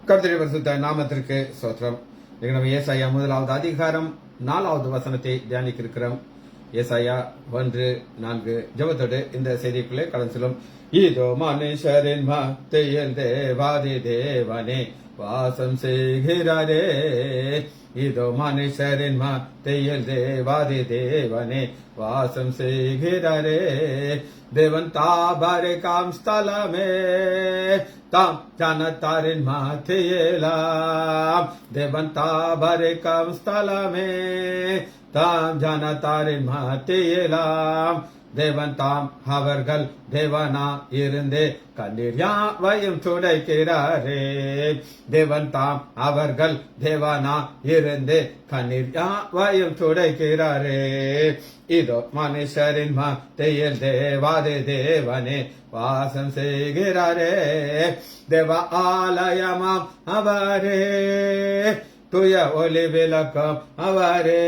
கர்த்தருடைய பரிசுத்த நாமத்திற்கு ஸ்தோத்திரம். நம்ம ஏசாயா 1வது அதிகாரம் 4வது வசனத்தை தியானிக்க இருக்கிறோம். ஏசாயா 1:4 ஜெபத்தோடு இந்த செய்திக்குள்ளே கடந்து செல்லும். இதோ மனுஷரின் மத்தியில் தேவாதி தேவனே வாசம் செய்கிறாரே. இதோ மனுஷரின் மத்தியில் தேவாதி தேவனே வாசம் செய்கிறாரே. தேவன் தாபாரே காம் ஸ்தலமே தாம் ஜனத்தாரின் மத்தியிலாம். தேவன் தாபாரே காம் ஸ்தலமே தாம் ஜனத்தாரின் மத்தியிலாம். தேவன் தாம் அவர்கள் தேவனா இருந்து கண்ணீர் யாவையும் துடைக்கிறாரே. தேவன் தாம் அவர்கள் தேவனா இருந்து கண்ணீர் யாவையும் துடைக்கிறாரே. இதோ மனுஷரின் மத்தியில் தேவாதி தேவனே வாசம் செய்கிறாரே. தேவ ஆலயமாம் அவரே, துய ஒளி விளக்கம் அவரே.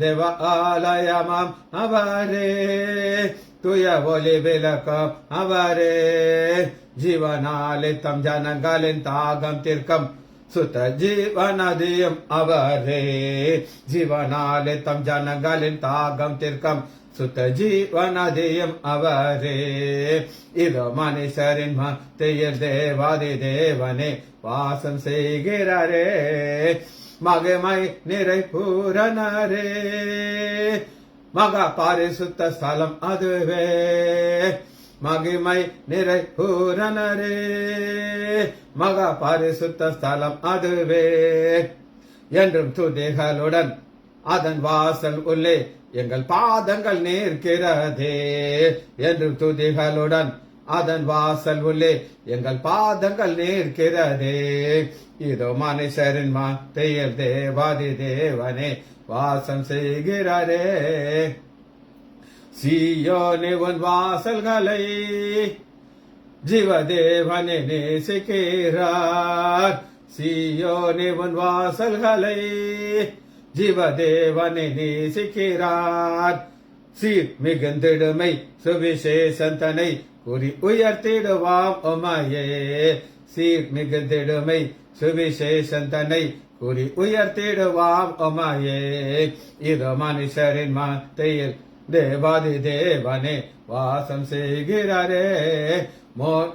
தேவ ஆலயமாம் அவரே, துய ஒளி விளக்கம் அவரே. ஜீவனாலே தம் ஜனங்களின் தாகம் தீர்க்கம் சுத்த ஜீவனதியும் அவரே. ஜீவனாலே தம் ஜனங்களின் தாகம் தீர்க்கம் சுத்த ஜீவனதியும் அவரே. இதோ மனுஷரின் மத்தியில் தேவாதி தேவனே வாசம் செய்கிறாரே. மகிமை நிறை பூரணரே, மகா பரிசுத்த ஸ்தலம் அதுவே. மகிமை நிறை பூரணரே, மகா பரிசுத்த ஸ்தலம் அதுவே. என்றும் துதிகளுடன் அதன் வாசல் உள்ளே எங்கள் பாதங்கள் நிற்கிறதே. என்றும் துதிகளுடன் அதன் வாசல் உள்ளே எங்கள் பாதங்கள் நிற்கிறதே. இதோ மனுஷரின் மத்தியில் தேவாதி தேவனே வாசம் செய்கிறாரே. சீயோனே உன் வாசல்களை ஜீவதேவனே நேசிக்கிறார். சீயோனே உன் வாசல்களை ஜீவதேவனை நேசிக்கிறார். சீர் மிகுந்திடுமை சுவிசேஷந்தனை குறி உயர்த்திடுவாம் உமையே. சீர் மிகுந்திடுமை சுவிசேஷந்தனை குறி உயர்த்திடுவாம் உமையே. இதோ மனுஷரின் மத்தியில் தேவாதி தேவனே வாசம் செய்கிறாரே.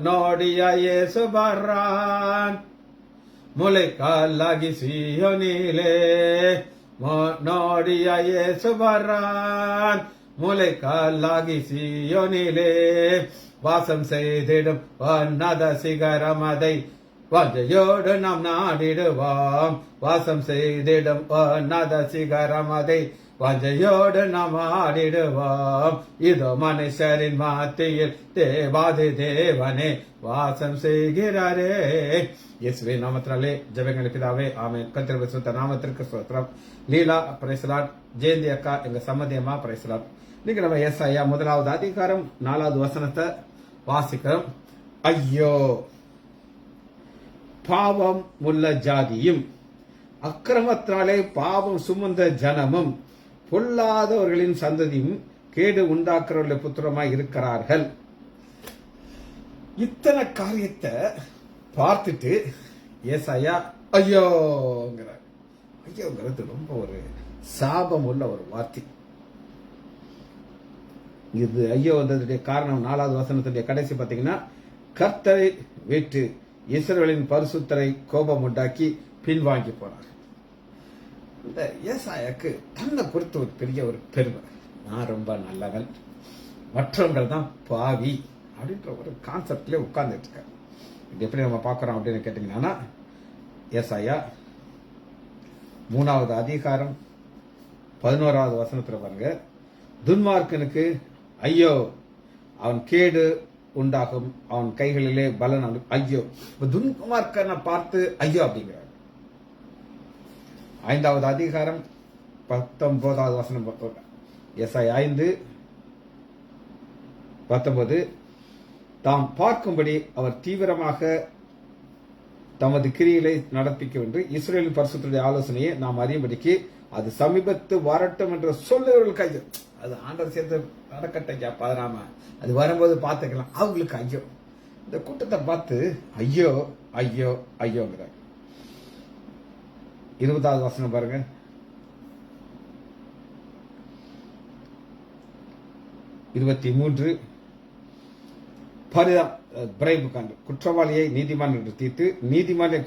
நோடிய இயேசு வர்றான் முளைக்காலாகி சீயோனிலே. நோடிய இயேசு வர்றான் முளைக்காலாகி சீயோனிலே. வாசம் செய்திடும் வண்ணத சிகரம் அதை வாஞ்சையோடு நாம் நாடிடுவோம். வாசம் செய்திடும் வண்ணத சிகரம் அதை வாஞ்சையோடு நாம் ஆடிடுவோம். இதோ மனுஷரின் மத்தியில் தேவாதி தேவனே வாசம் செய்கிறாரே. இயேசுவே நாமத்தினாலே ஜெபங்கள் பிதாவே ஆமென். கர்த்தருடைய பரிசுத்த நாமத்திற்கு ஸ்தோத்திரம். லீலா பிரைஸ்லாட், ஜெயந்தி அக்கா எங்க சம்மதியமா பிரைஸ்லாட். இன்னைக்கு நம்ம ஏசாயா 1வது அதிகாரம் 4வது வசனத்தை வாசிக்கிறோம். ஐயோ பாவம் உள்ள ஜாதியும் அக்கிரமத்தினாலே பாவம் சுமந்த ஜனமும் பொல்லாதவர்களின் சந்ததியும் கேடு உண்டாக்குறவர்களுடைய புத்திரமாய் இருக்கிறார்கள். இத்தனை காரியத்தை பார்த்துட்டு ஏசாயா ஐயோங்கிறார். ஐயோங்கிறது ரொம்ப ஒரு சாபம் உள்ள ஒரு வார்த்தை. இது ஐயோ வந்ததுடைய காரணம் 4வது வசனத்துடைய கடைசி பார்த்தீங்கன்னா, கர்த்தரை விட்டு இஸ்ரவேலின் பரிசுத்தரை கோபம் உண்டாக்கி பின்வாங்கி போனார். இந்த ஏசாயாக்கு தன்னை பொறுத்த ஒரு பெரிய ஒரு பெருமை. நான் ரொம்ப நல்லவன், மற்றவங்கள் தான் பாவி அப்படின்ற ஒரு கான்செப்ட்ல உட்கார்ந்துட்டு இருக்காரு. இது எப்படி நம்ம பார்க்கிறோம் அப்படின்னு கேட்டீங்கன்னா, ஏசாயா 3வது அதிகாரம் 11வது வசனத்துல பாருங்க. துன்மார்க்கனுக்கு ஐயோ, அவன் கேடு உண்டாகும், அவன் கைகளிலே பலன். ஐயோ, துன்மார்க்கனை பார்த்து ஐயோ அப்படிங்கிறார். 5வது அதிகாரம் 19வது வசனம் ஏசாயா 5:19 தாம் பார்க்கும்படி அவர் தீவிரமாக தமது கிரியை நடப்பிக்க வேண்டும். இஸ்ரேலின் பரிசுத்தருடைய ஆலோசனையை நாம் அறியும்படிக்கு அது சமீபத்து வரட்டும் என்று சொல்லுவர்களுக்கு ஐயோ. அது ஆண்டவர் சேர்த்து நடக்கட்டையா, பதறாம அது வரும்போது பார்த்துக்கலாம். அவங்களுக்கு ஐயோ. இந்த கூட்டத்தை பார்த்து ஐயோ ஐயோ ஐயோங்கிறார். 20வது வசனம் பாருங்க. பிரைபு காண்டு குற்றவாளியை நீதிமான் என்று தீர்த்து நீதிமானை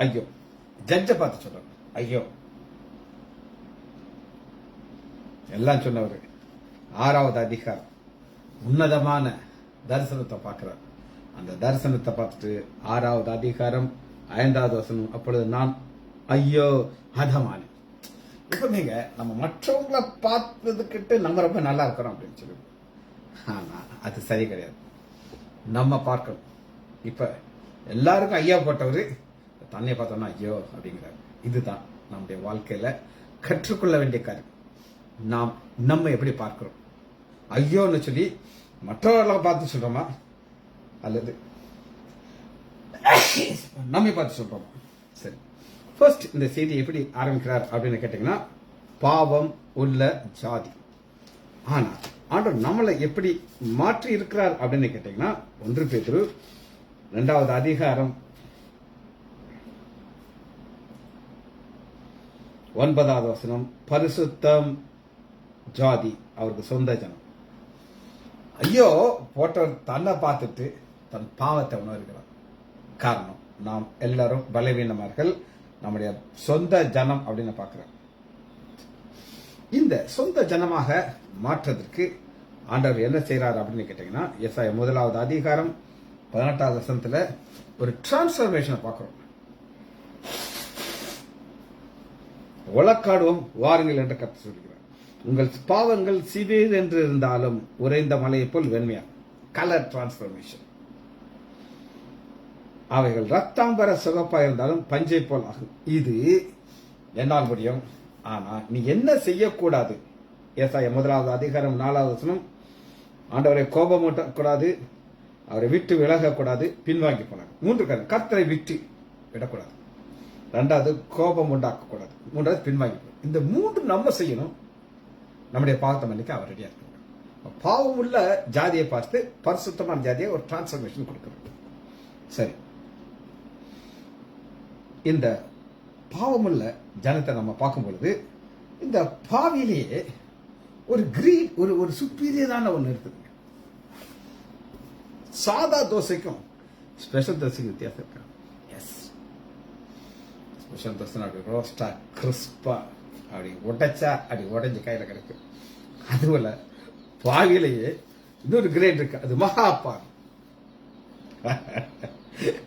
ஐயோ. ஜட்ஜை பார்த்து சொல்றாங்க ஐயோ. எல்லாம் சொன்னவர் 6வது அதிகாரம் உன்னதமான தரிசனத்தை பார்க்கிறார். அந்த தரிசனத்தை பார்த்துட்டு 6வது அதிகாரம் 5வது வசனம், அப்பொழுது நான் ஐயோ ஹதமானே. இப்ப நீங்க நம்ம மற்றவங்களை பார்த்ததுக்கிட்டு நம்ம ரொம்ப நல்லா இருக்கிறோம் அப்படின்னு சொல்லி, ஆனா அது சரி கிடையாது. நம்ம பார்க்கணும். இப்ப எல்லாருக்கும் ஐயா போட்டவரு தன்னை பார்த்தோம்னா ஐயோ அப்படிங்கிறாரு. இதுதான் நம்முடைய வாழ்க்கையில கற்றுக்கொள்ள வேண்டிய காரியம். நாம் நம்ம எப்படி பார்க்கிறோம்? ஐயோன்னு சொல்லி மற்றவர்களை பார்த்து சொல்றோமா, அல்லது நம்மை பார்த்து சொல்றோமா? சரி, ஃபர்ஸ்ட் இந்த செய்தி எப்படி ஆரம்பிக்கிறார் அப்படின்னு கேட்டீங்கன்னா, பாவம் உள்ள ஜாதி. ஆனா ஆண்டவர் நம்மளை எப்படி மாற்றி இருக்கிறார் அப்படின்னு கேட்டீங்கன்னா, 1 பேதுரு 2வது அதிகாரம் 9வது வசனம், பரிசுத்தம் ஜாதி அவருக்கு சொந்த ஜனம். ஐயோ போட்டவர் தன்னை பார்த்துட்டு தன் பாவத்தை உணர்கிறார். காரணம், நாம் எல்லாரும் பலவீனமார்கள், நம்முடைய சொந்த ஜனம் அப்படின்னு பார்க்கிறார். இந்த சொந்த ஜனமாக மாற்றதற்கு ஆண்டவர் என்ன செய்யறாரு அப்படின்னு கேட்டீங்கன்னா, எசாயா 1வது அதிகாரம் 18வது வசனத்துல ஒரு டிரான்ஸ்பர்மேஷனை பார்க்கிறோம். வழக்காடுவோம் வாருங்கள் என்று கருத்து சொல்கிறார். உங்கள் பாவங்கள் சிறிது என்று இருந்தாலும் உறைந்த மலையை போல் வெண்மையா. Colour transformation. அவைகள் ரத்தாம்பர சுகப்பா இருந்தாலும் பஞ்சை போல் ஆகும். இது என்னால் முடியும். ஆனா நீ என்ன செய்யக்கூடாது? ஏசாயா 1வது அதிகாரம் 4வது வசனம், ஆண்டவரை கோபமூட்டக்கூடாது, அவரை விட்டு விலகக்கூடாது, பின்வாங்கி போனார். 3 காரணம். கர்த்தரை விட்டு விடக்கூடாது, 2வது கோபம் உண்டாக்கக்கூடாது, 3வது பின்வாங்கி போனார். இந்த 3 நம்ம செய்யணும். நம்முடைய பாவத்தை மன்னிக்க அவர் ரெடியா இருக்காங்க. பாவம் உள்ள ஜாதியை பார்த்து பரிசுத்தமான ஜாதியை ஒரு டிரான்ஸ்பர்மேஷன் கொடுக்கிறது. சரி, இந்த பாவமுள்ள ஜனத்தை நம்ம பார்க்கும் பொழுது இந்த பாவிலேயே ஒரு கிரீட், ஒரு சுப்பீரியரான ஒன்று இருக்குது. சாதா தோசைக்கும் ஸ்பெஷல் தோசைக்கும் வித்தியாசம் இருக்கு. எஸ், ஸ்பெஷல் தோசை அப்படி ரோஸ்டா கிறிஸ்பா அப்படி உடைச்சா அப்படி உடைஞ்சு கையில கிடைக்கு. அதுபோல பாவிலேயே இன்னொரு கிரேட் இருக்கு, அது மகாபாவி.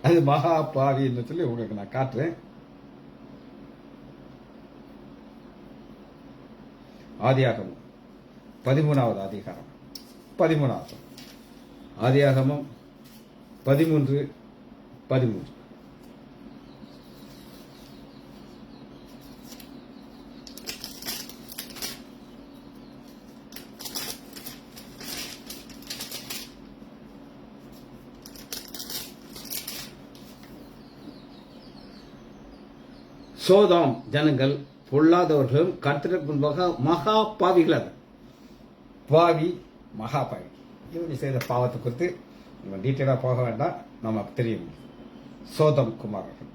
அது மகாபாவின்னு சொல்லி உங்களுக்கு நான் காட்டுறேன். ஆதியாகமம் 13வது அதிகாரம் 13வது ஆதியாகமம் 13:13. சோதாம் ஜனங்கள் பொல்லாதவர்களும் கர்த்தருக்கு முன்பாக மகா பாவிகள். பாவி மகா பாவி. இவங்க செய்த பாவத்தை குறித்து நம்ம டீட்டெயிலாக போக வேண்டாம், நம்ம தெரியும். சோதம் குமாரர்கள்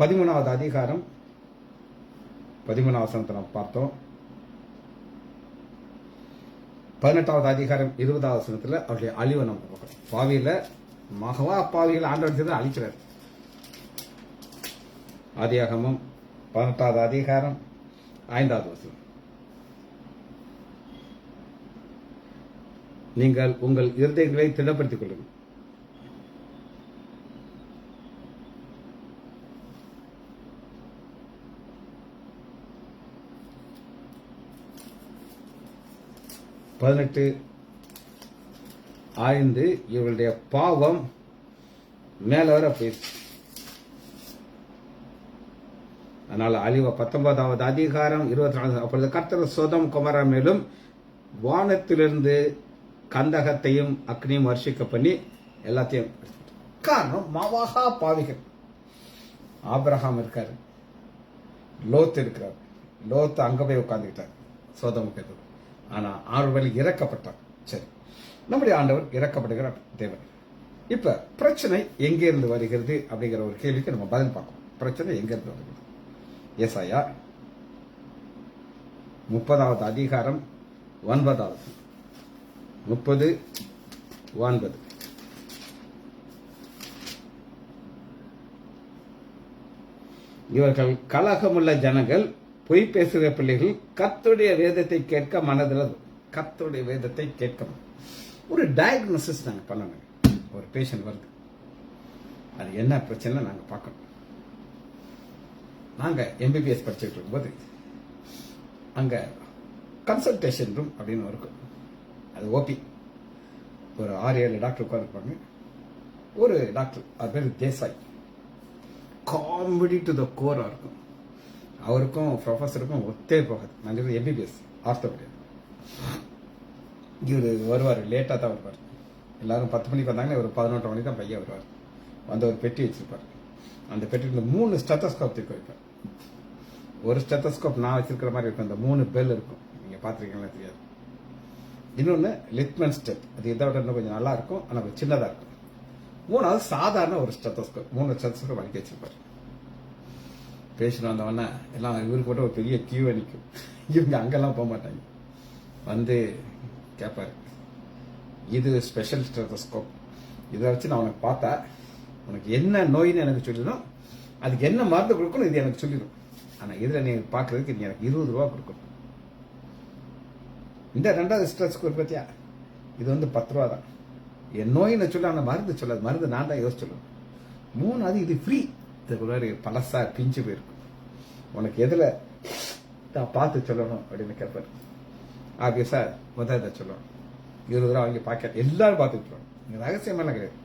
13வது அதிகாரம் 13வது வசனத்தை நம்ம பார்த்தோம். 18வது அதிகாரம் 20வது வசனத்தில் அவருடைய அழிவை நம்ம பார்க்கிறோம். பாவியில மகா பாவிகள் ஆண்டவர் செய்து அழிக்கிறார். ஆதியாகமம் 18வது அதிகாரம் 5வது வசனம், நீங்கள் உங்கள் இருதயங்களை திடப்படுத்திக் கொள்ளுங்கள். இவர்களுடைய பாவம் மேல வர போயிடுச்சு. அதனால அழிவ 19வது அதிகாரம் 24. அப்பொழுது கர்த்தர் சோதம் குமாரா மேலும் வானத்திலிருந்து கந்தகத்தையும் அக்னியும் வர்ஷிக்க பண்ணி எல்லாத்தையும். காரணம் மகா பாவிகள். ஆபிரகாம் இருக்காரு, லோத் இருக்கிறார். லோத் அங்க போய் உட்கார்ந்துக்கிட்டார் சோதமுக்கு. ஆனா 6 வழி இறக்கப்பட்டார். சரி, நம்முடைய ஆண்டவர் இறக்கப்படுகிற தேவன். இப்ப பிரச்சனை எங்கே இருந்து வருகிறது அப்படிங்கிற ஒரு கேள்விக்கு நம்ம பதில் பார்க்கணும். பிரச்சனை எங்க இருந்து வருகிறது? ஏசாயா 30வது அதிகாரம் 9வது 30:9. இவர்கள் கலகமுள்ள ஜனங்கள், பொய் பேசுகிற பிள்ளைகள், கர்த்தருடைய வேதத்தை கேட்க மனதில். கர்த்தருடைய வேதத்தை கேட்கணும். ஒரு டயக்னோசிஸ் நாங்கள் பண்ணணும். ஒரு பேஷண்ட் வருது, அது என்ன பிரச்சனை நாங்கள் பார்க்கணும். நாங்கள் எம்பிபிஎஸ் படிச்சுட்டு இருக்கும்போது அங்கே கன்சல்டேஷன் ரூம் அப்படின்னு இருக்கும். அது ஓபி. ஒரு 6-7 டாக்டர் உட்காந்துருப்பாங்க. ஒரு டாக்டர், அது பேர் தேசாய், காமெடி டு த கோரா இருக்கும். அவருக்கும் ப்ரொஃபஸருக்கும் ஒத்தே போகாது. நாங்கள் எம்பிபிஎஸ் ஆர்த்தோபெடியா. இவர் வருவார், லேட்டாக தான் வருவார். எல்லாரும் 10 மணிக்கு வந்தாங்கன்னா இவர் 11 மணிக்கு தான் பையன் வருவார். வந்து ஒரு பெட்டி வச்சிருப்பார். அந்த பெட்டியில் 3 ஸ்டெத்தஸ்கோப் தூக்கி வைப்பார். ஒரு ஸ்டெத்தஸ்கோப் நான் வச்சிருக்கிற மாதிரி இருக்கும். அந்த 3 பெல் இருக்கும். நீங்க பாத்திருக்கீங்களா தெரியாது. இன்னொன்னு லிட்மன் ஸ்டெப், அது இதை விட இன்னும் கொஞ்சம் நல்லா இருக்கும், ஆனால் கொஞ்சம் சின்னதா இருக்கும். 3வது சாதாரண ஒரு ஸ்டெத்தஸ்கோப். 3 ஸ்டெத்தஸ்கோப் வலிக்க வச்சிருப்பார். பேஷண்ட் வந்தவொடனே எல்லாம் இவருக்கு கூட ஒரு பெரிய கியூ நிற்கும். இவங்க அங்கெல்லாம் போக மாட்டாங்க. வந்து கேட்பாரு, இது ஸ்பெஷல் ஸ்டெத்தஸ்கோப், இதை வச்சு நான் உனக்கு பார்த்தா உனக்கு என்ன நோயின்னு எனக்கு சொல்லிடும், அதுக்கு என்ன மருந்து கொடுக்கணும் இது எனக்கு சொல்லிடும். ஆனால் இதில் நீ பார்க்கறதுக்கு நீ எனக்கு 20 ரூபா கொடுக்கணும். இந்த 2வது ஸ்டெத்தஸ்கோப் பத்தியா, இது வந்து 10 ரூபா தான். என் நோயின்னு சொல்ல அந்த மருந்து சொல்லாது, மருந்து நான் தான் யோசிச்சு சொல்லணும். 3வது இது ஃப்ரீ. இதுக்குள்ளாரி பழசா பிஞ்சு போயிருக்கும். உனக்கு எதில் தான் பார்த்து சொல்லணும் அப்படின்னு கேட்பாரு. ஆப்வியஸா இதை சொல்லணும். 20 ரூபா வாங்கி பாக்கெட் எல்லாரும் பார்த்துட்டு இங்கே ரகசியமெல்லாம் கிடையாது.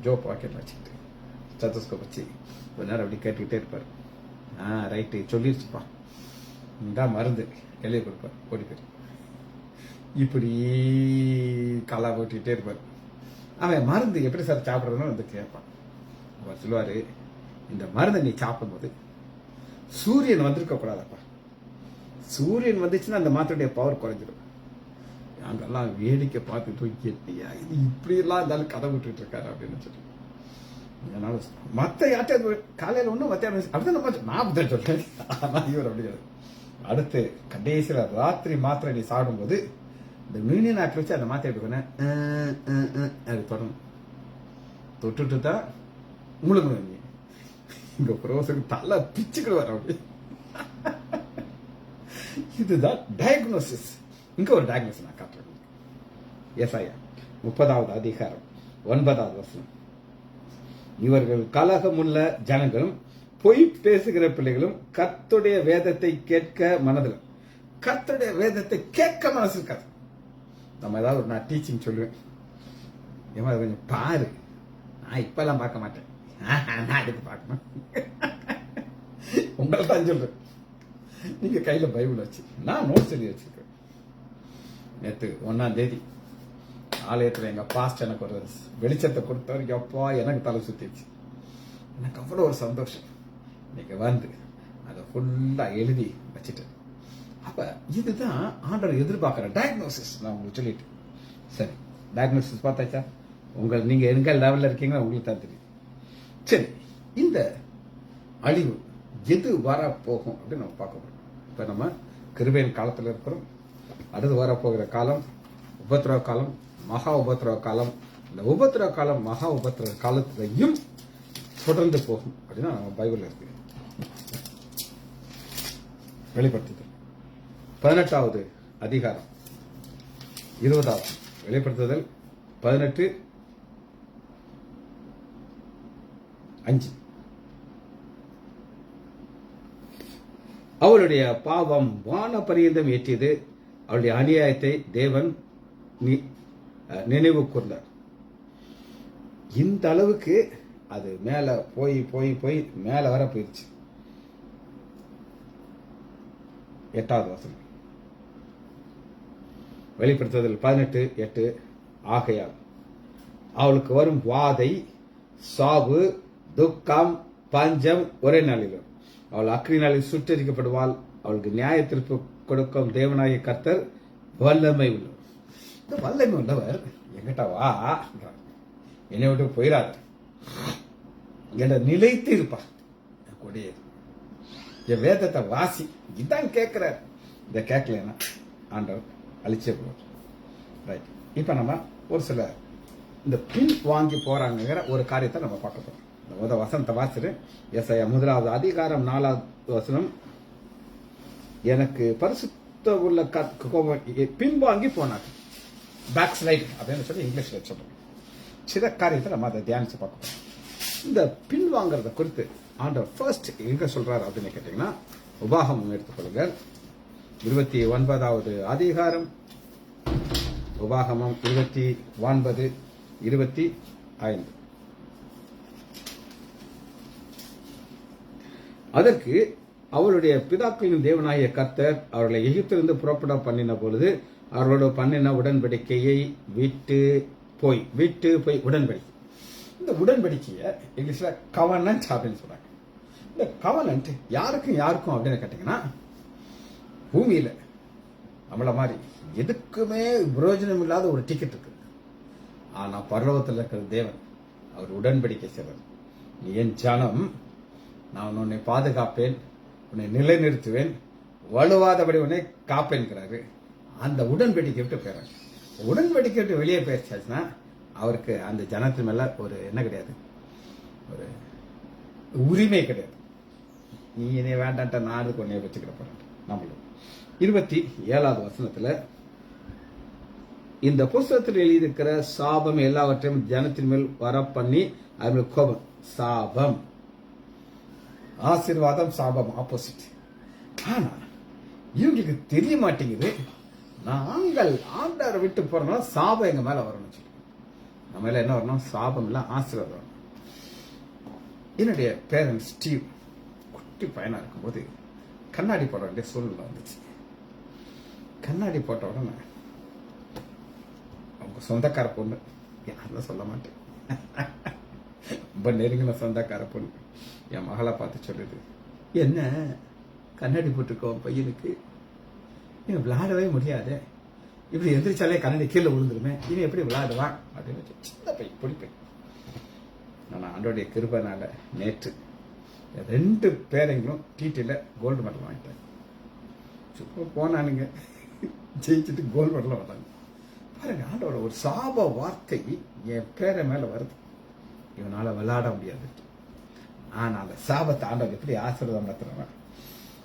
ஜோ பாக்கெட்ல வச்சுக்கிட்டு ஸ்டெத்தஸ்கோப் வச்சு ஒரு நேரம் அப்படி கேட்டுக்கிட்டே இருப்பார். ரைட்டு சொல்லிருச்சுப்பா, இந்தா மருந்து எழுதி கொடுப்பார். ஓடி போயிரு. இப்படி காலா போட்டுக்கிட்டே இருப்பார். அவன் மருந்து எப்படி சார் சாப்பிட்றதுன்னு வந்து கேட்பான். அவர் சொல்லுவாரு, இந்த மருந்தை நீ சாப்பிடும்போது சூரியன் வந்திருக்க கூடாதப்பா. சூரியன் வந்துச்சுன்னா அந்த மாத்திரையுடைய பவர் குறைஞ்சிடும். அங்கெல்லாம் வேடிக்கை பார்த்துட்டு கேட்டியா இது இப்படி எல்லாம் இருந்தாலும் கதை விட்டுட்டு இருக்காரு அப்படின்னு சொல்லி. அதனால மத்த யார்ட்ட காலையில ஒண்ணு மத்தியானம் அப்படிதான் நான் சொல்றேன். ஆனா இவர் அப்படி அடுத்து கடைசியில ராத்திரி மாத்திரை நீ சாப்பிடும்போது இந்த மீனி நாட்டில் வச்சு அந்த மாத்திரை எடுக்கணும். அது தொடரும் தொட்டுட்டு தான் முழுங்கணும். இங்க ப்ரோசருக்கு தலை பிச்சுக்கிட்டு வர அப்படி. இதுதான் டயக்னோசிஸ். இங்க ஒரு டயக்னோசிஸ் நான் காட்டுறேன். ஏசாயா 30வது அதிகாரம் 9வது வசனம். இவர்கள் கலகமுள்ள ஜனங்களும், பொய் பேசுகிற பிள்ளைகளும், கர்த்தருடைய வேதத்தை கேட்க மனதில். கர்த்தருடைய வேதத்தை கேட்க மனசு இருக்காது. நம்ம ஏதாவது ஒரு நான் டீச்சிங் சொல்லுவேன், ஏமா கொஞ்சம் பாரு. நான் இப்பெல்லாம் பார்க்க மாட்டேன், நான் எடுத்து பார்க்கணும். உங்களை தான் சொல்றேன். நீங்க கையில பைபிள் வச்சு நான் நோட்ஸ் எழுதி வச்சிருக்கேன். நேற்று 1ஆம் தேதி ஆலயத்தில் எங்க பாஸ்ட் எனக்கு ஒரு வெளிச்சத்தை கொடுத்தவர். எப்பா எனக்கு தலை சுத்திடுச்சு. எனக்கு அவ்வளோ ஒரு சந்தோஷம். நீங்க வந்து அதை ஃபுல்லா எழுதி வச்சுட்டேன். அப்ப இதுதான் ஆண்டவர் எதிர்பார்க்கிற டயக்னோசிஸ். நான் உங்களுக்கு சொல்லிட்டு சரி, டயக்னோசிஸ் பார்த்தாச்சா? நீங்க எங்க லெவல்ல இருக்கீங்களா உங்களுக்கு தான் தெரியும். சரி, இந்த அழிவு எது வர போகும் அப்படின்னு நம்ம பார்க்க போறோம். இப்ப நம்ம கிருபையின் காலத்துல இருக்கிறோம். அடுத்து வரப்போகிற காலம் உபத்திரவ காலம், மகா உபத்திரவ காலம். இந்த உபத்திரவ காலம் மகா உபத்திரவ காலத்திலையும் தொடர்ந்து போகும் அப்படின்னா நம்ம பைபிள்ல இருக்கு. வெளிப்படுத்துதல் 18வது அதிகாரம் 20வது. வெளிப்படுத்துதல் 18:5. அவளுடைய பாவம் வான பரியந்தம் ஏற்றியது, அவளுடைய அநியாயத்தை தேவன் நினைவு கூர்ந்தார். இந்த அளவுக்கு அது மேல போய் போய் போய் மேல வர போயிடுச்சு. 8வது வசனம். வெளிப்படுத்துதல் 18:8. ஆகையால் அவளுக்கு வரும் வாதை, சாவு, துக்கம், பஞ்சம் ஒரே நாளிலும். அவள் அக்கினியாலில் சுட்டரிக்கப்படுவாள். அவளுக்கு நியாய தீர்ப்பு கொடுக்கும் தேவனாகிய கர்த்தர் வல்லமை உள்ளவர். இந்த வல்லமை உள்ளவர் என்கிட்ட வா, என்னை விட்டு போயிடாத, என்ற நிலைத்து இருப்பா, என் கூடயே என் வேதத்தை வாசி, இதான் கேட்கிறார். இதை கேட்கலன்னா ஆண்டவர் அழிச்சே போவார். ரைட். இப்ப நம்ம ஒரு சில இந்த பின் வாங்கி போறாங்கிற ஒரு காரியத்தை நம்ம பார்க்க போறோம். இந்த வசனத்தை வாசிரு. எஸ்ஐயா 1வது அதிகாரம் 4வது வசனம். எனக்கு பரிசுத்த உள்ள பின்வாங்கி போனார், பேக் ஸ்லைட் அப்படின்னு சொல்லி இங்கிலீஷ்ல சொல்றோம். சில காரியத்தை நம்ம அதை தியானிச்சு பார்க்க போறோம். இந்த பின்வாங்கிறத குறித்து ஆண்டவர் ஃபர்ஸ்ட் எங்க சொல்றாரு அப்படின்னு கேட்டீங்கன்னா, உபாகமம் எடுத்துக்கொள்ளுங்கள், 29வது அதிகாரம், உபாகமம் 29:25. அதற்கு அவருடைய பிதாக்களின் தேவனாகிய கர்த்தர் அவர்களை எகிப்திலிருந்து புறப்பட பண்ணின பொழுது அவர்களோடு பண்ணின உடன்படிக்கையை விட்டு போய் உடன்படிக்கை. இந்த உடன்படிக்கையை இங்கிலீஷ்ல கவர்னன்ட் அப்படின்னு சொல்றாங்க. இந்த கவர்னன்ட் யாருக்கும் அப்படின்னு கேட்டீங்கன்னா, பூமியில நம்மள மாதிரி எதுக்குமே பிரயோஜனம் இல்லாத ஒரு டிக்கெட் இருக்கு. ஆனா பரலோகத்தில் இருக்கிற தேவன் அவர் உடன்படிக்கை செய்வார். நீ என் ஜனம், நான் உன்னை பாதுகாப்பேன், உன்னை நிலைநிறுத்துவேன், வலுவாதபடி உன்னை காப்பேன்கிறாரு. அந்த உடன்படிக்கை விட்டு போயிறாரு. உடன்படிக்கை விட்டு வெளியே போயிடுச்சாச்சுன்னா அவருக்கு அந்த ஜனத்தின் மேல ஒரு என்ன கிடையாது, ஒரு உரிமை கிடையாது. நீ என்னை வேண்டான்ட்ட நாடு கொண்டே வச்சுக்கிற போறேன். நம்மளும் 27வது வசனத்துல, இந்த புஸ்தகத்தில் எழுதியிருக்கிற சாபம் எல்லாவற்றையும் ஜனத்தின் மேல் வர பண்ணி அது கோபம். சாபம், ஆசீர்வாதம், சாபம் ஆப்போசிட். ஆனா இவங்களுக்கு தெரிய மாட்டேங்குது, நாங்கள் ஆண்டவரை விட்டு போறோம்னா சாபம் எங்க மேல வரணும் சொல்லி. நம்ம மேல என்ன வரணும்? சாபம் இல்ல, ஆசீர்வாதம் வரணும். என்னுடைய பேரன் ஸ்டீவ் குட்டி பையனா இருக்கும்போது கண்ணாடி போட வேண்டிய சூழ்நிலை வந்துச்சு. கண்ணாடி போட்ட உடனே அவங்க சொந்தக்கார பொண்ணு, யாரும் சொல்ல மாட்டேன், ரொம்ப நெருங்கின சொந்தக்கார பொண்ணு என் மகளை பார்த்து சொல்லுது, என்ன கண்ணாடி போட்டுக்கோ பையனுக்கு, இவன் விளையாடவே முடியாது, இப்படி எந்திரிச்சாலே கண்ணாடி கீழே விழுந்துருமே, இவன் எப்படி விளையாடுவான் அப்படின்னு. சின்ன பையன், பிடிப்பேன். நான் ஆண்டோடைய கிருபைனால நேற்று 2 பேரைங்களும் டிடில கோல்டு மெடல் வாங்கிட்டேன். சூப்பர் போனானுங்க, ஜெயிச்சுட்டு கோல்டு மெடல் வந்தாங்க. பாருங்க, ஆண்டோட ஒரு சாப வார்த்தை என் பேரை மேல வருது, இவனால விளையாட முடியாது. ஆனா அந்த சாபத்தை ஆண்டவர் எப்படி ஆசீர்வாதம் நடத்துறாங்க.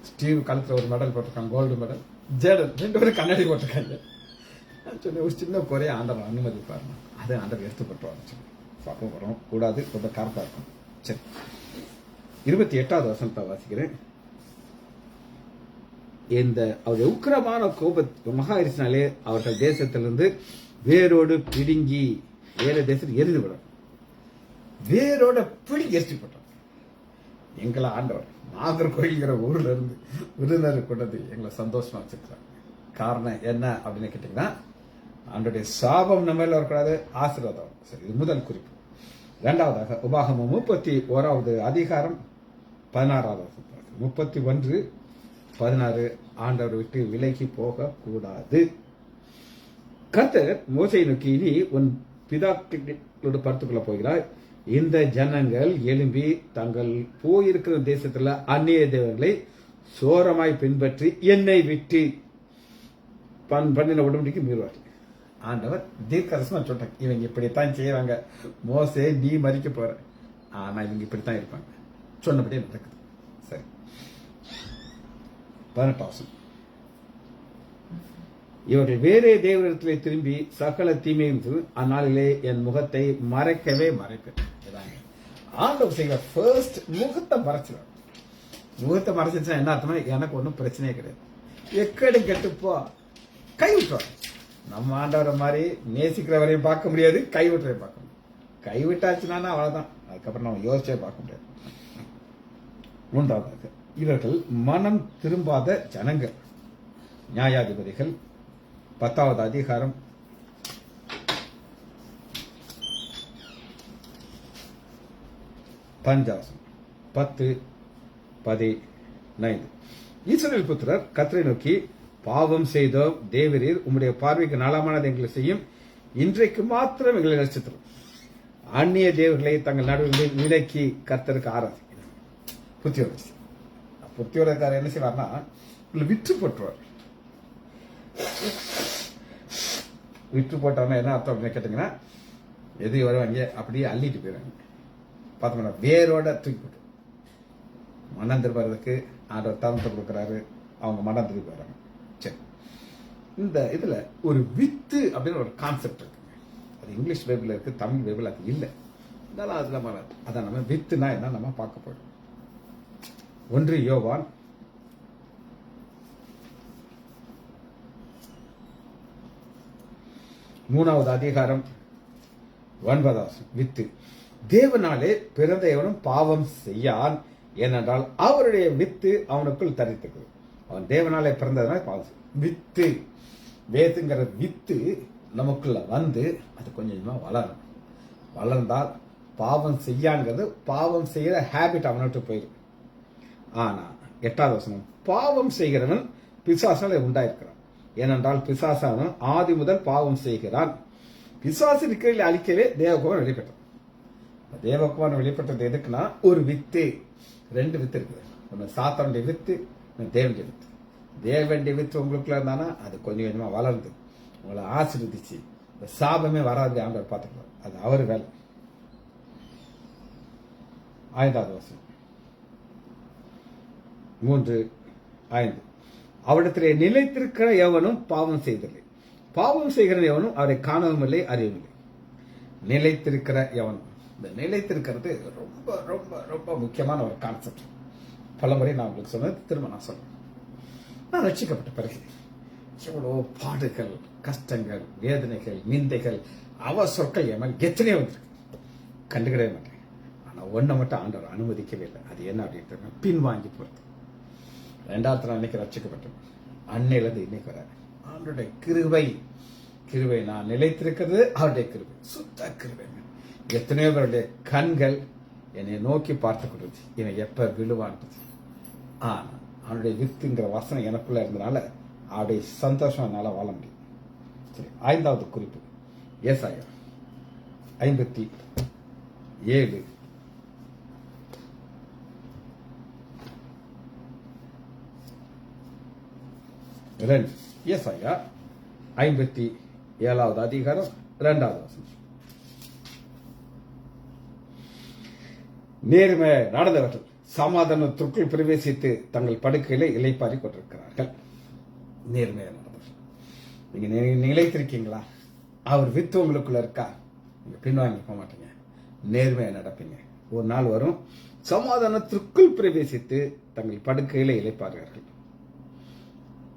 ஸ்டீவ் கழுத்துல ஒரு மெடல் போட்டிருக்காங்க, கோல்டு மெடல். ஜேடன் 2 பேரும் கண்ணாடி போட்டிருக்காங்க. சொல்லி ஒரு சின்ன குறைய ஆண்டவர் அனுமதிப்பாருங்க, அதை ஆண்டவர் எடுத்து போட்டுருவாங்க சொல்லி பார்க்க வரும் கூடாது, ரொம்ப கார்பா இருக்கும். சரி, 28வது வசனத்தை வாசிக்கிறேன். இந்த அவருடைய உக்கிரமான மகாரிசினாலே அவர்கள் தேசத்திலிருந்து வேரோடு பிடுங்கி வேற தேசத்தில் எரிந்து விடும். வேரோட பிடிங்கி எரிச்சு போட்டோம். எங்களை ஆண்டவர் நாகர்கோயில்ங்கிற ஊர்ல இருந்து விருந்தினர் கொண்டது எங்களை சந்தோஷமா வச்சிருக்கிறாங்க. காரணம் என்ன அப்படின்னு கேட்டீங்கன்னா, ஆண்டோடைய சாபம் நம்ம மேல வரக்கூடாது, ஆசீர்வாதம். சரி, இது முதல் குறிப்பு. 2வதாக உபாகமம் 31வது அதிகாரம் 16வது 31:16, ஆண்டவர் விட்டு விலகி போக கூடாது. கர்த்தர் மோசேயை நோக்கி, இனி உன் பிதாக்களோடு படுத்துக்கொள்ள போகிறாய். இந்த ஜனங்கள் எழும்பி தங்கள் போயிருக்கிற தேசத்துல அந்நிய தேவர்களை சோரமாய் பின்பற்றி என்னை விட்டு பண்ணின உடம்படிக்கு மீறுவார். ஆண்டவர் தீர்க்கதரிசனமா சொல்றாங்க, இவங்க இப்படித்தான் செய்வாங்க, மோசே நீ மறிக்க போற, ஆனா இவங்க இப்படித்தான் இருப்பாங்க, சொன்னபடியே நடக்குது. சரி, 18 இவர்கள் வேறே தேவனிடத்திலே திரும்பி சகல தீமையும் அந்நாளிலே என் முகத்தை மறைக்கவே மறைப்பேன். ஆண்டவர் செய்கிற ஃபர்ஸ்ட் முகத்தை மறைச்சிடும். முகத்தை மறைச்சிருச்சா என்ன அர்த்தமா, எனக்கு ஒன்றும் பிரச்சனையே கிடையாது, எக்கடி கெட்டுப்போ கைவிட்டுவார். நம்ம ஆண்டவரை மாதிரி நேசிக்கிறவரையும் பார்க்க முடியாது, கைவிட்டுறையும் பார்க்க முடியாது. கைவிட்டாச்சுன்னா அவ்வளவுதான், அதுக்கப்புறம் நம்ம யோசிச்சே பார்க்க முடியாது. 3வது, இவர்கள் மனம் திரும்பாத ஜனங்கள். நியாயாதிபதிகள் 10வது அதிகாரம் 10:15. இஸ்ரவேல் புத்திரர் கர்த்தரை நோக்கி, பாவம் செய்தோம், தேவரீர் உம்முடைய பார்வைக்கு நலமானது எங்களை செய்யும், இன்றைக்கு மாத்திரம் எங்களை ரசித்திரும். அந்நிய தேவர்களை தங்கள் நடுவில் விலக்கி கர்த்தருக்கு ஆராதிக்கிறார். புத்தியோரக்காரர் என்ன செய்வார்னா விற்று போட்டுருவார். விற்று போட்டோம்னா என்ன அர்த்தம் அப்படின்னு கேட்டீங்கன்னா, எது வருவாங்க அப்படியே அள்ளிட்டு போயிடுவாங்க. பார்த்தோம்னா வேரோட தூக்கி போட்டு மனம் திரும்புறதுக்கு ஆண்டவர் தருணத்தை கொடுக்குறாரு. அவங்க மனம் திரும்பி வராங்க. சரி, இந்த இதுல ஒரு வித்து அப்படின்னு ஒரு கான்செப்ட் இருக்கு. அது இங்கிலீஷ் பைபிள் இருக்கு, தமிழ் பைபிள் அது இல்லை. இருந்தாலும் அதுல அதான் நம்ம வித்துனா என்ன நம்ம பார்க்க போறோம். 1 யோவான் 3வது அதிகாரம் 9வது வித்து. தேவனாலே பிறந்த எவனும் பாவம் செய்யான், ஏனென்றால் அவருடைய வித்து அவனுக்குள் தரித்திருக்கிறது. அவன் தேவனாலே பிறந்ததுனால பாவம் செய்யும். வித்து வேதுங்கிற வித்து நமக்குள்ள வந்து அது கொஞ்சம் கொஞ்சமா வளரும். வளர்ந்தால் பாவம் செய்யாங்கிறது பாவம் செய்யற ஹேபிட் அவனுக்கு போயிடும். ஆனா 8வது வசனம், பாவம் செய்கிறவன் பிசாசால உண்டாயிருக்கிறான், ஏனென்றால் பிசாசானவன் ஆதி முதல் பாவம் செய்கிறான். பிசாசு இருக்கிறதில் அழிக்கவே தேவகுமாரன் வெளிப்பட்டான். தேவகுமாரன் வெளிப்பட்டது எதுக்குன்னா ஒரு வித்து, 2 வித்து இருக்குது. ஒன்னு சாத்தானுடைய வித்து, தேவனுடைய வித்து. தேவனுடைய வித்து உங்களுக்குள்ள இருந்தானா அது கொஞ்சம் கொஞ்சமா வளர்ந்து உங்களை ஆசீர்வதிச்சு இந்த சாபமே வராது ஆண்டவர் பார்த்துக்கலாம். அது அவர் வேலை. 5வது வசனம் 3:5, அவரிடத்திலே நிலைத்திருக்கிற எவனும் பாவம் செய்ததில்லை, பாவம் செய்கிற எவனும் அவரை காணவும் இல்லை, அறியவும் இல்லை. நிலைத்திருக்கிற எவனும், இந்த நிலைத்திருக்கிறது ரொம்ப ரொம்ப ரொம்ப முக்கியமான ஒரு கான்செப்ட். பலமுறை நான் உங்களுக்கு சொன்னது, திரும்ப நான் சொல்றேன். நான் ரட்சிக்கப்பட்ட பிறகு எவ்வளோ பாடுகள், கஷ்டங்கள், வேதனைகள், நிந்தைகள், அவசொற்கள் என் மேல் எத்தனையோ வந்திருக்கு. கண்டுக்கிடவே மாட்டேன். ஆனால் ஒன்றை மட்டும் ஆண்டவர் அனுமதிக்கவே இல்லை. அது என்ன அப்படின்ட்டு பின்வாங்கி போறது. 2வது நாள் இன்னைக்கு ரட்சிக்கப்பட்டேன். அன்னையிலிருந்து இன்னைக்கு வர ஆண்டோடைய கிருபை நான் நிலைத்திருக்கிறது அவருடைய கிருபை, சுத்த கிருபை. எத்தனையோ பேருடைய கண்கள் என்னை நோக்கி பார்த்து கொடுத்து இவன் எப்ப விழுவான்றது. ஆனா அவனுடைய வித்துங்கிற வசனம் எனக்குள்ள இருந்தனால அவருடைய சந்தோஷம் என்னால வாழ முடியும். சரி, 5வது குறிப்பு ஏசாயா 57 2. ஏசாயா 57வது அதிகாரம் 2வது வசனம். நேர்மை நடந்தவர்கள் சமாதானத்திற்குள் பிரவேசித்து தங்கள் படுக்கையிலே இளைப்பாரி கொண்டிருக்கிறார்கள். நேர்மையா நடந்தவர்கள். நீங்க நிலைத்திருக்கீங்களா? அவர் வித்து உங்களுக்குள்ள இருக்கா? நீங்க பின்வாங்கி போக மாட்டீங்க, நேர்மையா நடப்பீங்க. ஒரு நாள் வரும், சமாதானத்திற்குள் பிரவேசித்து தங்கள் படுக்கையிலே இளைப்பார்கள்.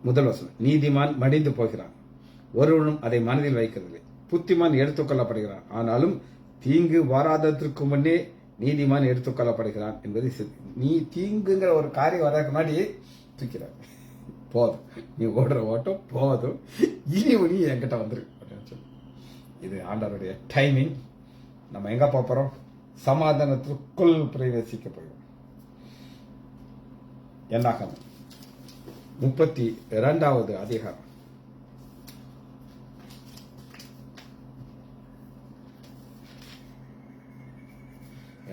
முதல் வசனம், நீதிமான் மடிந்து போகிறான், ஒருவனும் அதை மனதில் வைக்கிறதில்லை. புத்திமான் எடுத்துக்கொள்ளப்படுகிறான், ஆனாலும் தீங்கு வராததற்கு முன்னே நீதிமான் எடுத்துக்கொள்ளப்படுகிறான் என்பது நீ தீங்குங்கிற ஒரு காரியம் வர்றதுக்கு முன்னாடி தூக்கிறார். போதும், நீ ஓடுற ஓட்டம் போதும், இனி நீ என்கிட்ட வந்துரு அப்படின்னு சொல்லி. இது ஆண்டவருடைய டைமிங். நம்ம எங்க போறோம்? சமாதானத்திற்குள் பிரவேசிக்க போகிறோம். என்னாகமம் 32வது அதிகாரம்.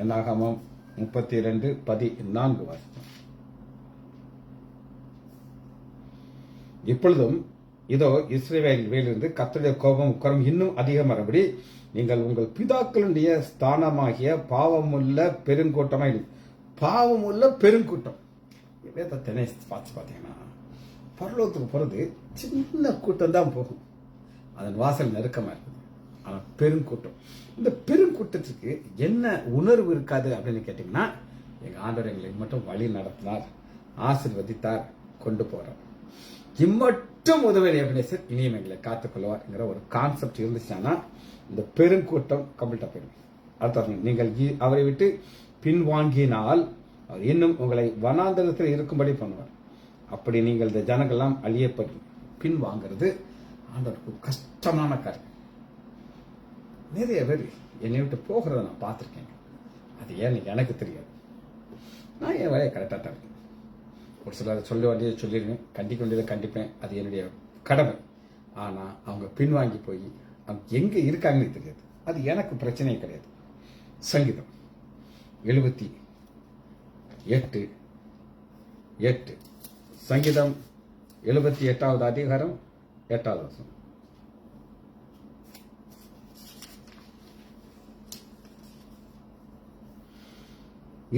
என்னாகமம் 32:14 வாசிப்போம். இப்பொழுதும் இதோ இஸ்ரவேலிலிருந்து கர்த்தருடைய கோபம் உக்கரம் இன்னும் அதிகமானபடி நீங்கள் உங்கள் பிதாக்களுடைய ஸ்தானமாகிய பாவமுள்ள பெருங்கூட்டமாய், பாவமுள்ள பெருங்கூட்டம். வேதத்தினை பார்த்தீங்கன்னா பரலோகத்துக்கு போறது சின்ன கூட்டம் தான் போகும், அதன் வாசல் நெருக்கமா இருக்குது. ஆனா பெருங்கூட்டம், இந்த பெருங்கூட்டத்துக்கு என்ன உணர்வு இருக்காது அப்படின்னு கேட்டீங்கன்னா, எங்க ஆண்டவர் எங்களை மட்டும் வழி நடத்தினார், ஆசீர்வதித்தார், கொண்டு போறார், இம்மட்டும் உதவி எபினேசர் இனியும் எங்களை காத்துக்கொள்வார்ங்கிற ஒரு கான்செப்ட் இருந்துச்சுன்னா இந்த பெருங்கூட்டம் கம்ப்ளீட்டா போயிடும். அடுத்த, நீங்கள் அவரை விட்டு பின்வாங்கினால் அவர் இன்னும் உங்களை வனாந்தரத்தில் இருக்கும்படி பண்ணுவார். அப்படி நீங்கள் இந்த ஜனங்கள்லாம் அழியப்படும். பின்வாங்கிறது ஆண்டவருக்கு கஷ்டமான காரியம். நிறைய பேர் என்னை விட்டு போகிறத நான் பார்த்துருக்கேன். அது ஏன்னு எனக்கு தெரியாது. நான் என் வேலையை கரெக்டாக தான் இருக்கேன். ஒரு சிலர் சொல்ல வேண்டியதை சொல்லிடுவேன், கண்டிக்க வேண்டியதை கண்டிப்பேன், அது என்னுடைய கடமை. ஆனால் அவங்க பின்வாங்கி போய் எங்க இருக்காங்கன்னு தெரியாது. அது எனக்கு பிரச்சனையே கிடையாது. சங்கீதம் 78:8. சங்கீதம் 78வது அதிகாரம் 8வது வசனம்.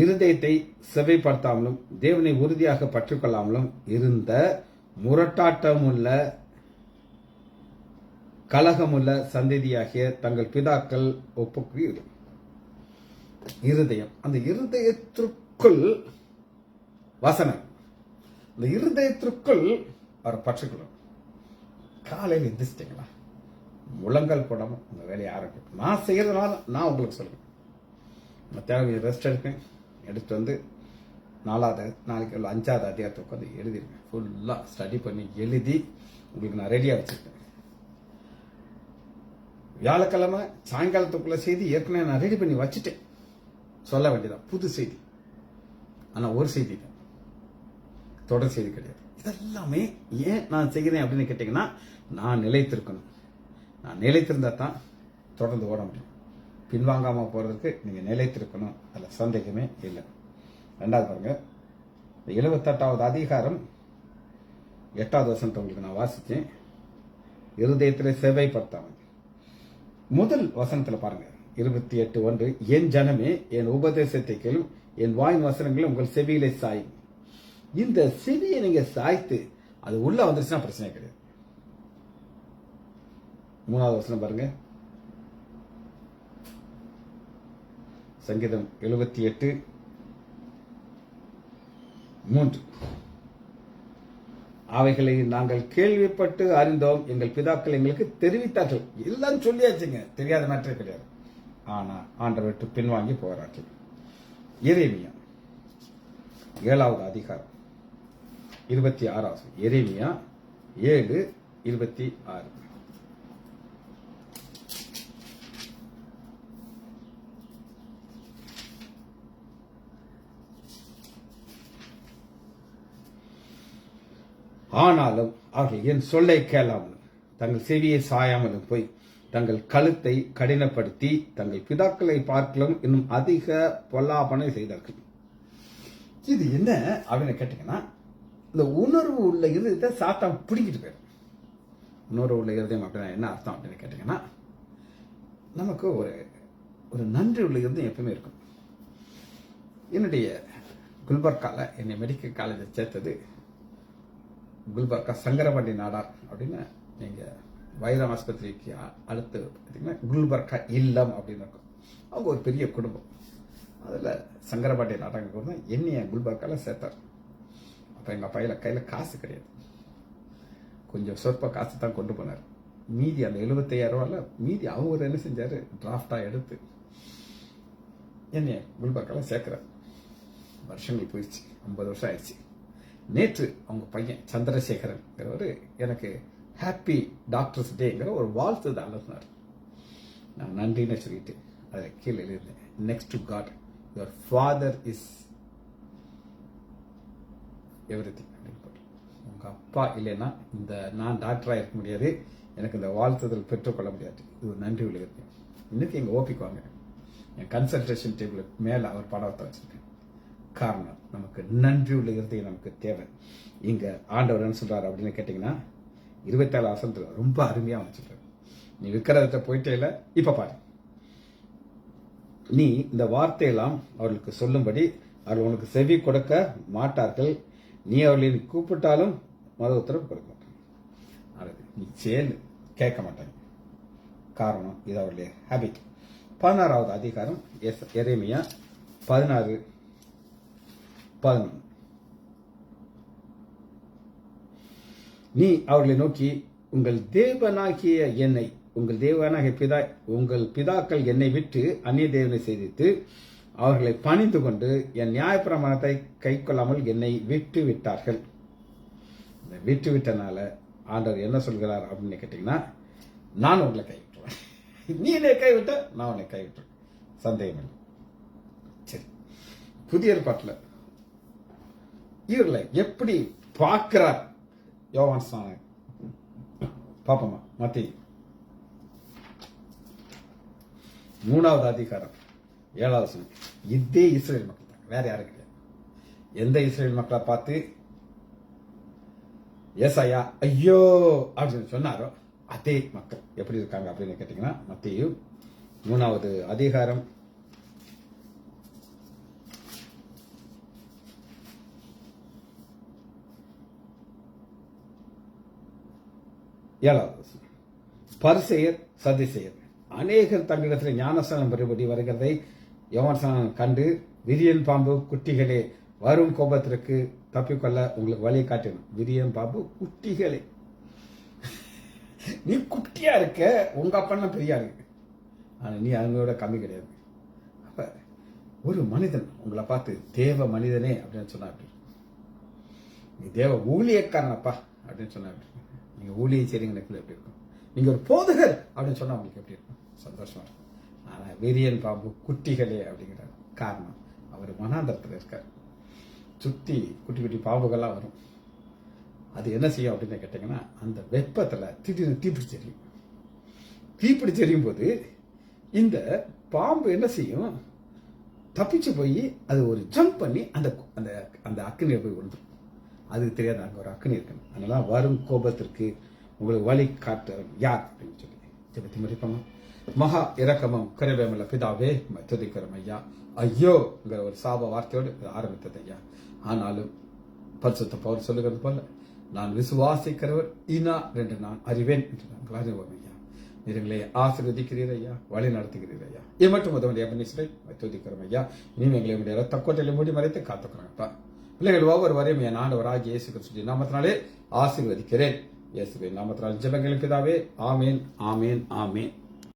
இருதயத்தை செவைப்படுத்தாமலும் தேவனை உறுதியாக பற்றிக்கொள்ளாமலும் இருந்த முரட்டாட்டமுள்ள கலகமுள்ள சந்ததியாகிய தங்கள் பிதாக்கள் ஒப்புக்கு இருதயம். அந்த இருதயத்திற்குள் வசனம், இந்த இருதயத்திற்குள் அவர் பற்றிக்கொள்ளும். காலையில் எந்திரிச்சிட்டீங்களா, முழங்கால் போடாம உங்க வேலையை ஆரம்பிக்கும். நான் செய்யறதுனால நான் உங்களுக்கு சொல்லுவேன். தேவை ரெஸ்ட் எடுப்பேன். எடுத்து வந்து 4வது நாளைக்கு 5வது அதிகாரத்தை உட்காந்து எழுதிருக்கேன். ஃபுல்லாக ஸ்டடி பண்ணி எழுதி உங்களுக்கு நான் ரெடியாக வச்சுருக்கேன். வியாழக்கிழமை சாயங்காலத்துக்குள்ள செய்தி ஏற்கனவே நான் ரெடி பண்ணி வச்சுட்டேன். சொல்ல வேண்டியதான் புது செய்தி. ஆனால் ஒரு செய்தி தான், தொடர் செய்தி கிடையாது. இதெல்லாமே ஏன் நான் செய்கிறேன் அப்படின்னு கேட்டீங்கன்னா, நான் நிலைத்திருக்கணும். நான் நிலைத்திருந்தா தான் தொடர்ந்து ஓட முடியும். பின்வாங்காம போறதுக்கு நீங்க நிலைத்திருக்கணும், அதுல சந்தேகமே இல்லை. 2வது பாருங்க, 78வது அதிகாரம் 8வது வசனத்தை உங்களுக்கு நான் வாசிச்சேன். இருதயத்திலே சேவைப்படுத்தாமல். முதல் வசனத்துல பாருங்க, 28:1, என் ஜனமே என் உபதேசத்தை கேளும், என் வாயின் வசனங்களும் உங்கள் செவியிலே சாயும். இந்த செவியை நீங்க சாய்த்து அது உள்ள வந்துருச்சுன்னா பிரச்சனை கிடையாது. 3வது வசனம் பாருங்க, சங்கீதம் 78:3. அவைகளை நாங்கள் கேள்விப்பட்டு அறிந்தோம், எங்கள் பிதாக்கள் எங்களுக்கு தெரிவித்தார்கள். எல்லாம் சொல்லியாச்சுங்க, தெரியாத மேட்டரே கிடையாது. ஆனா ஆண்டவர் விட்டு பின்வாங்கி போகிறார்கள். எரேமியா 7வது அதிகாரம் 26. எரேமியா 7:26. ஆனாலும் அவர்கள் என் சொல்லை கேளாமலும் தங்கள் செவியை சாயாமலும் போய் தங்கள் கழுத்தை கடினப்படுத்தி தங்கள் பிதாக்களை பார்க்கலும் இன்னும் அதிக பொல்லாப்பனை செய்தார்கள். இது என்ன அப்படின்னு கேட்டீங்கன்னா, இந்த உணர்வு உள்ள இருதயத்தை சாத்தான் பிடிக்கிட்டு போயிடும். உணர்வு உள்ள இருதயம் அப்படின்னா என்ன அர்த்தம் அப்படின்னு கேட்டீங்கன்னா, நமக்கு ஒரு நன்றி உள்ள இருதயம் எப்பவுமே இருக்கும். என்னுடைய குல்பர்கால என்னை மெடிக்கல் காலேஜில் சேர்த்தது குல்பர்கா சங்கரபாண்டி நாடார் அப்படின்னு, நீங்க வைரம் ஆஸ்பத்திரிக்கு அடுத்து பார்த்தீங்கன்னா குல்பர்கா இல்லம் அப்படின்னு இருக்கும். அவங்க ஒரு பெரிய குடும்பம். அதில் சங்கரபாண்டி நாடாங்க கூட தான் என்னைய குல்பர்கால சேர்த்தார். அப்போ எங்கள் பையில கையில் காசு கிடையாது, கொஞ்சம் சொற்ப காசு தான் கொண்டு போனார். மீதி அந்த 75,000 ரூபாயில் மீதி அவர் என்ன செஞ்சார், டிராஃப்டாக எடுத்து என்னைய குல்பர்கால சேர்க்குறார். வருஷங்கள் போயிடுச்சு, 50 வருஷம் ஆயிடுச்சு. நேற்று அவங்க பையன் சந்திரசேகரன் எனக்கு ஹாப்பி டாக்டர்ஸ் டேங்கிற ஒரு வாழ்த்து தான் அனுப்பினார். நான் நன்றின்னு சொல்லிட்டு அதில் கீழே எழுதினேன், next to god your father is everything அப்படின்னு போட்டு. உங்க அப்பா இல்லைன்னா நான் டாக்டராக இருக்க முடியாது, எனக்கு இந்த வாழ்த்துதல் பெற்றுக்கொள்ள முடியாது. இது ஒரு நன்றி உள்ள இருக்கு. இன்னைக்கு எங்க ஓபிக்குவாங்க, என் கன்சல்டேஷன் டேபிள் மேல அவர் படத்தை வச்சிருக்கேன். காரணம், நமக்கு நன்றி உள்ள இருதயம் நமக்கு தேவை. இங்க ஆண்டவர் என்ன சொல்றாரு அப்படின்னு கேட்டீங்கன்னா, 27 வசனத்துல ரொம்ப அருமையா வச்சிருக்காரு. நீ விக்கிரகத்தை போயிட்டே இல்ல, இப்ப பாரு, நீ இந்த வார்த்தையெல்லாம் அவர்களுக்கு சொல்லும்படி அவர்கள் உனக்கு செவி கொடுக்க மாட்டார்கள், நீ அவர்களை கூப்பிட்டாலும் மத உத்தரவு கொடுக்க மாட்டாங்க. நீ கேட்க மாட்டாங்க. காரணம், இது அவருடைய ஹேபிட். 16வது அதிகாரம் எரேமியா 16:11. நீ அவர்களை நோக்கி, உங்கள் தேவனாகிய என்னை, உங்கள் பிதாக்கள் என்னை விட்டு அந்நிய தேவனை செய்தித்து அவர்களை பணிந்து கொண்டு என் நியாயப்பிரமாணத்தை கை கொள்ளாமல் என்னை விட்டு விட்டார்கள். விட்டு விட்டனால ஆண்டவர் என்ன சொல்கிறார் அப்படின்னு கேட்டீங்கன்னா, நான் உங்களை கைவிட்டுருவேன். நீ என்னை கைவிட்ட, நான் உன்னை கைவிட்டுறேன். சந்தேகம் இல்லை. சரி, புதிய ஏற்பாட்டில் இவர்களை எப்படி பார்க்கிறார் யோவான் ஸ்நானன் பாப்போமா? மத்தேயு 3வது அதிகாரம் 7வது வசனம். இதே இஸ்ரேல் மக்கள் தான், வேற யாரும் கிடையாது. எந்த இஸ்ரேல் மக்களை பார்த்து ஏசாயா ஐயோ அப்படின்னு சொன்னாரோ அதே மக்கள் எப்படி இருக்காங்க அப்படின்னு கேட்டீங்கன்னா, மத்தேயு 3வது அதிகாரம் 7வது வசனம். பரிசேயர் சதுசேயர் அநேகர் தங்களிடத்தில் ஞானஸ்நானம் பெறும்படி வருகிறதை யோவான் கண்டு, விரியன் பாம்பு குட்டிகளே, வரும் கோபத்திற்கு தப்பிக்கொள்ள உங்களுக்கு வழியை காட்டணும். விரியன் பாம்பு குட்டிகளே, நீ குட்டியா இருக்க, உங்க அப்பா பெரியா இருக்கு, ஆனா நீ அவங்களோட கம்மி கிடையாது. அப்ப ஒரு மனிதன் உங்களை பார்த்து தேவ மனிதனே அப்படின்னு சொன்னா அப்படி, நீ தேவ ஊழியக்காரனப்பா அப்படின்னு சொன்னா அப்படி, நீங்க ஊழியை செய்றீங்கன்னு எப்படி இருக்கும், நீங்க ஒரு போதகர் அப்படின்னு சொன்னா உங்களுக்கு எப்படி இருக்கும், சந்தோஷமா இருக்கும். ஆனா விரியன் பாம்பு குட்டிகளே அப்படிங்கிற காரணம், அவர் வனாந்தரத்தில் இருக்கார், சுத்தி குட்டி குட்டி பாம்புகள்லாம் வரும். அது என்ன செய்யும் அப்படின்னு கேட்டீங்கன்னா, அந்த வெப்பத்துல திடீர்னு தீப்பிடிச்செறியும். தீப்பிடிச்செறியும் போது இந்த பாம்பு என்ன செய்யும், தப்பிச்சு போய் அது ஒரு ஜம்ப் பண்ணி அந்த அந்த அந்த அக்கினியை போய் விழுந்துடும். அதுக்கு தெரியாது அங்க ஒரு அக்கினி இருக்கு. அதனால வரும் கோபத்திற்கு உங்களுக்கு வழி காட்ட யார் அப்படின்னு சொல்லி ஜெபத்தி முடிப்போம். மகா இரக்கமும் கருவேமல்ல பிதாவே துதிக்கிறோம் ஐயா. ஐயோங்கிற ஒரு சாப வார்த்தையோடு ஆரம்பித்தது ஐயா. ஆனாலும் பரிசுத்த பவுல் சொல்லுகிறது போல, நான் விசுவாசிக்கிறவர் இனா என்று நான் அறிவேன் என்று நாங்கள் அறிவோம் ஐயா. நீங்களே ஆசீர்வதிக்கிறீர் ஐயா, வழி நடத்துகிறீர் ஐயா. இது மட்டும் உதவுடைய மனுஷரை துதிக்கிறோம் ஐயா. இனிமே எங்களை உடைய ரத்த கோட்டையில மூடி மறைத்து காத்துக்கிறோம்ப்பா. பிள்ளைகள் ஒவ்வொருவரையும் என் ஆண்டவராகிய இயேசு கிறிஸ்துவின் நாமத்தினாலே ஆசீர்வதிக்கிறேன். இயேசுவின் நாமத்தினால் ஜெபங்கள் பிதாவே. ஆமேன், ஆமேன், ஆமேன்.